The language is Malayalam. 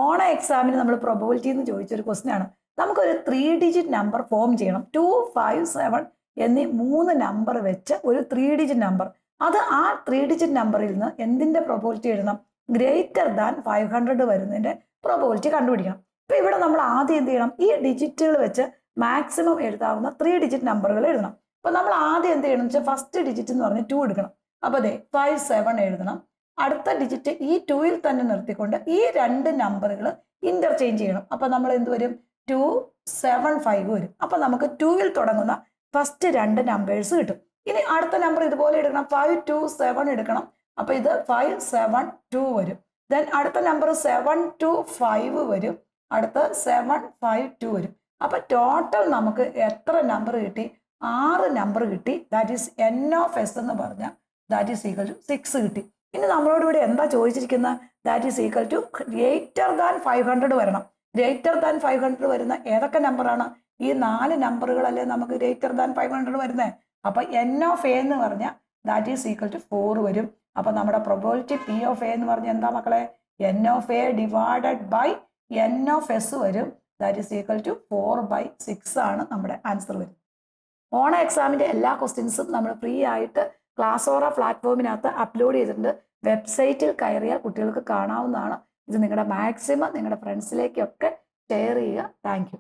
ഓണ എക്സാമിന് നമ്മൾ പ്രോബബിലിറ്റി എന്ന് ചോദിച്ചൊരു ക്വസ്റ്റ്യൻ ആണ്. നമുക്കൊരു 3 ഡിജിറ്റ് നമ്പർ ഫോം ചെയ്യണം. 2, 5, 7 എന്നീ 3 നമ്പർ വെച്ച് ഒരു 3 ഡിജിറ്റ് നമ്പർ. അത് ആ 3 ഡിജിറ്റ് നമ്പറിൽ നിന്ന് എന്തിന്റെ പ്രോബബിലിറ്റി എഴുതണം? ഗ്രേറ്റർ ദാൻ 500 വരുന്നതിന്റെ പ്രോബബിലിറ്റി കണ്ടുപിടിക്കണം. ഇപ്പൊ ഇവിടെ നമ്മൾ ആദ്യം എന്ത് ചെയ്യണം? ഈ ഡിജിറ്റുകൾ വെച്ച് മാക്സിമം എഴുതാവുന്ന 3 ഡിജിറ്റ് നമ്പറുകൾ എഴുതണം. അപ്പൊ നമ്മൾ ആദ്യം എന്ത് ചെയ്യണം വെച്ചാൽ ഫസ്റ്റ് ഡിജിറ്റ് എന്ന് പറഞ്ഞ് 2 എടുക്കണം. അപ്പൊ അതെ 5, 7 എഴുതണം. അടുത്ത ഡിജിറ്റ് ഈ 2ൽ തന്നെ നിർത്തിക്കൊണ്ട് ഈ 2 നമ്പറുകൾ ഇന്റർചേഞ്ച് ചെയ്യണം. അപ്പൊ നമ്മൾ എന്ത് വരും? 2, 7, 5 വരും. അപ്പൊ നമുക്ക് 2ൽ തുടങ്ങുന്ന ഫസ്റ്റ് 2 നമ്പേഴ്സ് കിട്ടും. ഇനി അടുത്ത നമ്പർ ഇതുപോലെ എടുക്കണം. 5, 2, 7 എടുക്കണം. അപ്പൊ ഇത് 5, 7, 2 വരും. ദെൻ അടുത്ത നമ്പർ 7, 2, 5 വരും. അടുത്ത 7, 5, 2 വരും. അപ്പൊ ടോട്ടൽ നമുക്ക് എത്ര നമ്പർ കിട്ടി? 6 നമ്പർ കിട്ടി. That is n of s എന്ന് പറഞ്ഞാൽ ദാറ്റ് ഈസ് ഈക്വൽ ടു 6 കിട്ടി. ഇനി നമ്മളോട് ഇവിടെ എന്താ ചോദിച്ചിരിക്കുന്നത്? That is equal to greater than 500 വരണം. ഗ്രേറ്റർ ദാൻ 500 വരുന്ന ഏതൊക്കെ നമ്പറാണ്? ഈ 4 നമ്പറുകളല്ലേ നമുക്ക് ഗ്രേറ്റർ ദാൻ 500 വരുന്നത്. അപ്പൊ n ഓഫ് a എന്ന് പറഞ്ഞാൽ ദാറ്റ് ഈസ് ഈക്വൽ ടു 4 വരും. അപ്പൊ നമ്മുടെ പ്രോബബിലിറ്റി p ഓഫ് a എന്ന് പറഞ്ഞാൽ എന്താ മക്കളെ? n of a divided by n of s വരും. ദാറ്റ് ഈസ് ഈക്വൽ ടു 4/6 ആണ് നമ്മുടെ ആൻസർ വരുന്നത്. ഓണ എക്സാമിന്റെ എല്ലാ ക്വസ്റ്റ്യൻസും നമ്മൾ ഫ്രീ ആയിട്ട് ക്ലാസോറ പ്ലാറ്റ്ഫോമിനകത്ത് അപ്ലോഡ് ചെയ്തിട്ടുണ്ട്. വെബ്സൈറ്റിൽ കയറിയാൽ കുട്ടികൾക്ക് കാണാവുന്നതാണ്. ഇത് നിങ്ങളുടെ മാക്സിമം നിങ്ങളുടെ ഫ്രണ്ട്സിലേക്കൊക്കെ ഷെയർ ചെയ്യുക. Thank you.